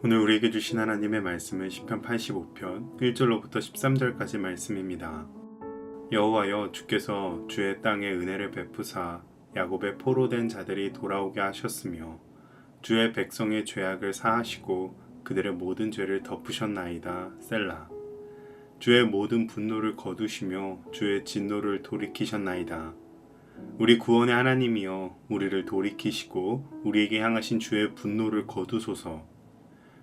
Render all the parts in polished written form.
오늘 우리에게 주신 하나님의 말씀은 시편 85편 1절로부터 13절까지 말씀입니다. 여호와여, 주께서 주의 땅에 은혜를 베푸사 야곱의 포로된 자들이 돌아오게 하셨으며 주의 백성의 죄악을 사하시고 그들의 모든 죄를 덮으셨나이다. 셀라. 주의 모든 분노를 거두시며 주의 진노를 돌이키셨나이다. 우리 구원의 하나님이여, 우리를 돌이키시고 우리에게 향하신 주의 분노를 거두소서.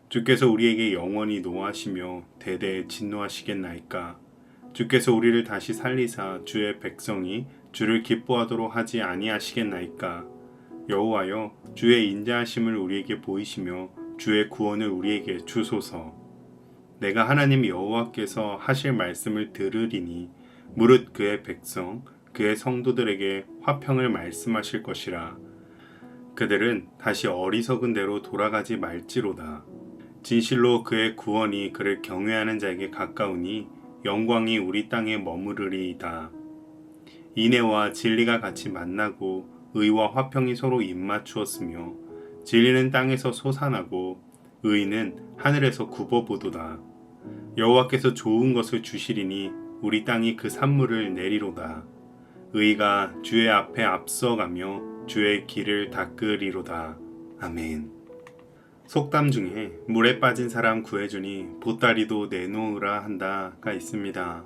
주께서 우리에게 영원히 노하시며 대대에 진노하시겠나이까. 주께서 우리를 다시 살리사 주의 백성이 주를 기뻐하도록 하지 아니하시겠나이까. 여호와여, 주의 인자하심을 우리에게 보이시며 주의 구원을 우리에게 주소서. 내가 하나님 여호와께서 하실 말씀을 들으리니 무릇 그의 백성 그의 성도들에게 화평을 말씀하실 것이라. 그들은 다시 어리석은 대로 돌아가지 말지로다. 진실로 그의 구원이 그를 경외하는 자에게 가까우니 영광이 우리 땅에 머무르리이다. 인애와 진리가 같이 만나고 의와 화평이 서로 입맞추었으며 진리는 땅에서 솟아나고 의는 하늘에서 굽어보도다. 여호와께서 좋은 것을 주시리니 우리 땅이 그 산물을 내리로다. 의가 주의 앞에 앞서가며 주의 길을 닦으리로다. 아멘. 속담 중에 물에 빠진 사람 구해주니 보따리도 내놓으라 한다가 있습니다.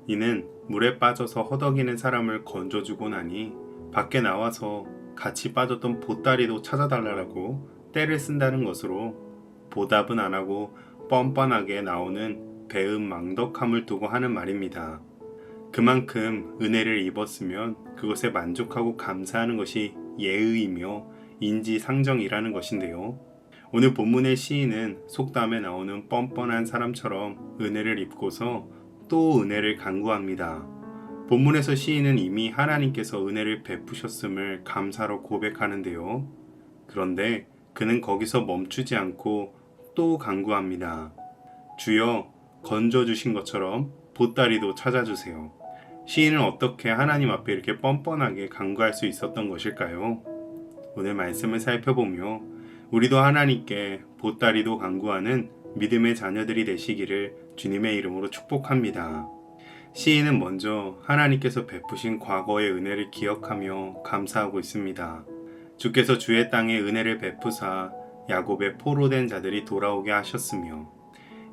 이는 물에 빠져서 허덕이는 사람을 건져주고 나니 밖에 나와서 같이 빠졌던 보따리도 찾아달라고 떼를 쓴다는 것으로 보답은 안 하고 뻔뻔하게 나오는 배은망덕함을 두고 하는 말입니다. 그만큼 은혜를 입었으면 그것에 만족하고 감사하는 것이 예의이며 인지상정이라는 것인데요. 오늘 본문의 시인은 속담에 나오는 뻔뻔한 사람처럼 은혜를 입고서 또 은혜를 간구합니다. 본문에서 시인은 이미 하나님께서 은혜를 베푸셨음을 감사로 고백하는데요. 그런데 그는 거기서 멈추지 않고 또 간구합니다. 주여, 건져주신 것처럼 보따리도 찾아주세요. 시인은 어떻게 하나님 앞에 이렇게 뻔뻔하게 간구할 수 있었던 것일까요? 오늘 말씀을 살펴보며 우리도 하나님께 보따리도 간구하는 믿음의 자녀들이 되시기를 주님의 이름으로 축복합니다. 시인은 먼저 하나님께서 베푸신 과거의 은혜를 기억하며 감사하고 있습니다. 주께서 주의 땅에 은혜를 베푸사 야곱의 포로된 자들이 돌아오게 하셨으며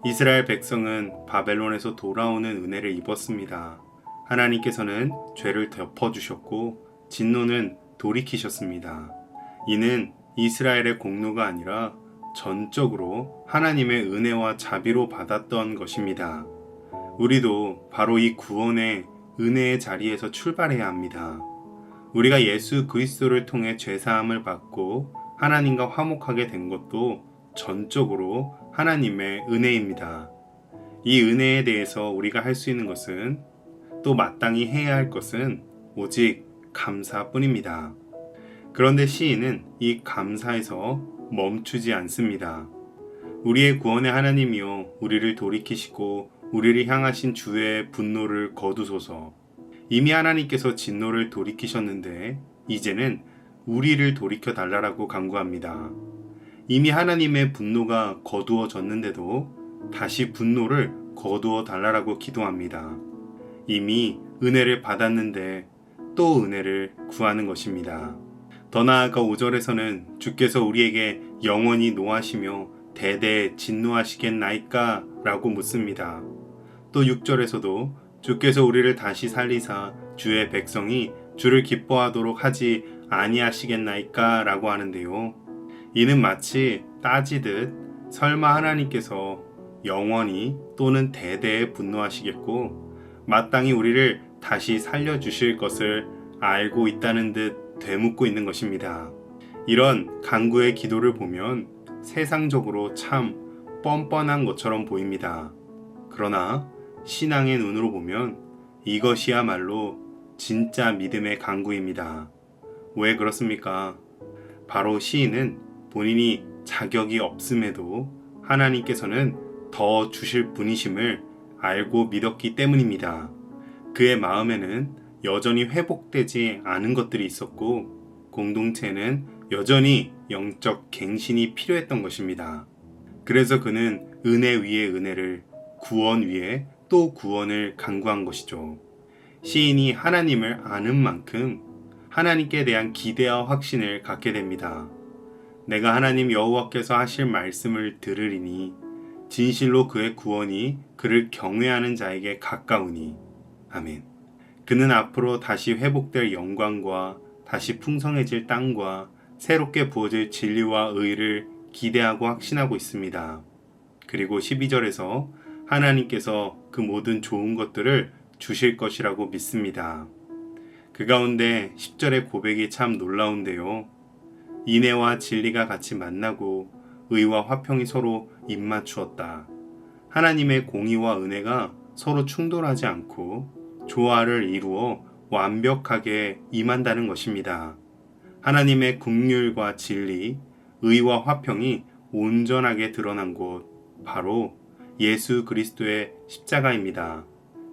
이스라엘 백성은 바벨론에서 돌아오는 은혜를 입었습니다. 하나님께서는 죄를 덮어주셨고 진노는 돌이키셨습니다. 이는 이스라엘의 공로가 아니라 전적으로 하나님의 은혜와 자비로 받았던 것입니다. 우리도 바로 이 구원의 은혜의 자리에서 출발해야 합니다. 우리가 예수 그리스도를 통해 죄사함을 받고 하나님과 화목하게 된 것도 전적으로 하나님의 은혜입니다. 이 은혜에 대해서 우리가 할 수 있는 것은, 또 마땅히 해야 할 것은 오직 감사뿐입니다. 그런데 시인은 이 감사에서 멈추지 않습니다. 우리의 구원의 하나님이여, 우리를 돌이키시고 우리를 향하신 주의 분노를 거두소서. 이미 하나님께서 진노를 돌이키셨는데 이제는 우리를 돌이켜 달라고 간구합니다. 이미 하나님의 분노가 거두어졌는데도 다시 분노를 거두어 달라고 기도합니다. 이미 은혜를 받았는데 또 은혜를 구하는 것입니다. 더 나아가 5절에서는 주께서 우리에게 영원히 노하시며 대대에 진노하시겠나이까? 라고 묻습니다. 또 6절에서도 주께서 우리를 다시 살리사 주의 백성이 주를 기뻐하도록 하지 아니하시겠나이까? 라고 하는데요. 이는 마치 따지듯 설마 하나님께서 영원히 또는 대대에 분노하시겠고 마땅히 우리를 다시 살려주실 것을 알고 있다는 듯 되묻고 있는 것입니다. 이런 간구의 기도를 보면 세상적으로 참 뻔뻔한 것처럼 보입니다. 그러나 신앙의 눈으로 보면 이것이야말로 진짜 믿음의 간구입니다. 왜 그렇습니까? 바로 시인은 본인이 자격이 없음에도 하나님께서는 더 주실 분이심을 알고 믿었기 때문입니다. 그의 마음에는 여전히 회복되지 않은 것들이 있었고 공동체는 여전히 영적 갱신이 필요했던 것입니다. 그래서 그는 은혜 위에 은혜를, 구원 위에 또 구원을 간구한 것이죠. 시인이 하나님을 아는 만큼 하나님께 대한 기대와 확신을 갖게 됩니다. 내가 하나님 여호와께서 하실 말씀을 들으리니 진실로 그의 구원이 그를 경외하는 자에게 가까우니. 아멘. 그는 앞으로 다시 회복될 영광과 다시 풍성해질 땅과 새롭게 부어질 진리와 의를 기대하고 확신하고 있습니다. 그리고 12절에서 하나님께서 그 모든 좋은 것들을 주실 것이라고 믿습니다. 그 가운데 10절의 고백이 참 놀라운데요. 인애와 진리가 같이 만나고 의와 화평이 서로 입맞추었다. 하나님의 공의와 은혜가 서로 충돌하지 않고 조화를 이루어 완벽하게 임한다는 것입니다. 하나님의 긍휼과 진리, 의와 화평이 온전하게 드러난 곳, 바로 예수 그리스도의 십자가입니다.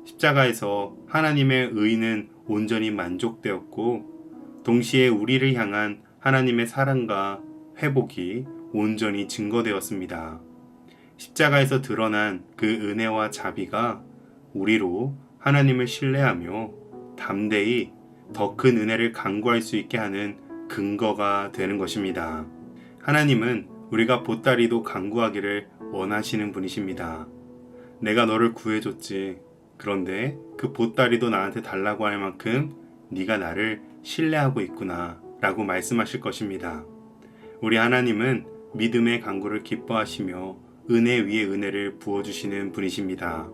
십자가에서 하나님의 의는 온전히 만족되었고, 동시에 우리를 향한 하나님의 사랑과 회복이 온전히 증거되었습니다. 십자가에서 드러난 그 은혜와 자비가 우리로 하나님을 신뢰하며 담대히 더 큰 은혜를 간구할 수 있게 하는 근거가 되는 것입니다. 하나님은 우리가 보따리도 간구하기를 원하시는 분이십니다. 내가 너를 구해줬지. 그런데 그 보따리도 나한테 달라고 할 만큼 네가 나를 신뢰하고 있구나 라고 말씀하실 것입니다. 우리 하나님은 믿음의 간구를 기뻐하시며 은혜 위에 은혜를 부어주시는 분이십니다.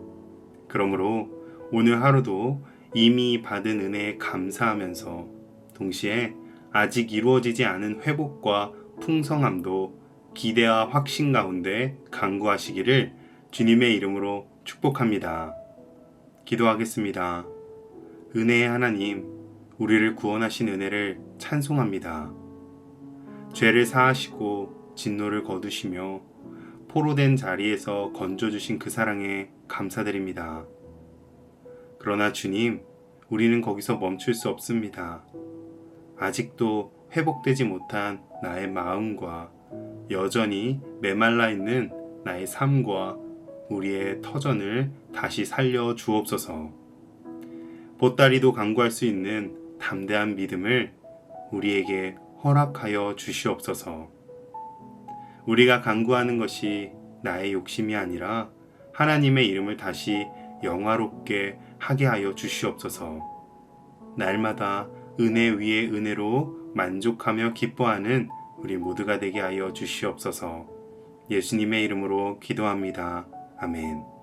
그러므로 오늘 하루도 이미 받은 은혜에 감사하면서 동시에 아직 이루어지지 않은 회복과 풍성함도 기대와 확신 가운데 간구하시기를 주님의 이름으로 축복합니다. 기도하겠습니다. 은혜의 하나님, 우리를 구원하신 은혜를 찬송합니다. 죄를 사하시고 진노를 거두시며 포로된 자리에서 건져주신 그 사랑에 감사드립니다. 그러나 주님, 우리는 거기서 멈출 수 없습니다. 아직도 회복되지 못한 나의 마음과 여전히 메말라 있는 나의 삶과 우리의 터전을 다시 살려 주옵소서. 보따리도 간구할 수 있는 담대한 믿음을 우리에게 허락하여 주시옵소서. 우리가 간구하는 것이 나의 욕심이 아니라 하나님의 이름을 다시 영화롭게 하게 하여 주시옵소서. 날마다 은혜 위에 은혜로 만족하며 기뻐하는 우리 모두가 되게 하여 주시옵소서. 예수님의 이름으로 기도합니다. 아멘.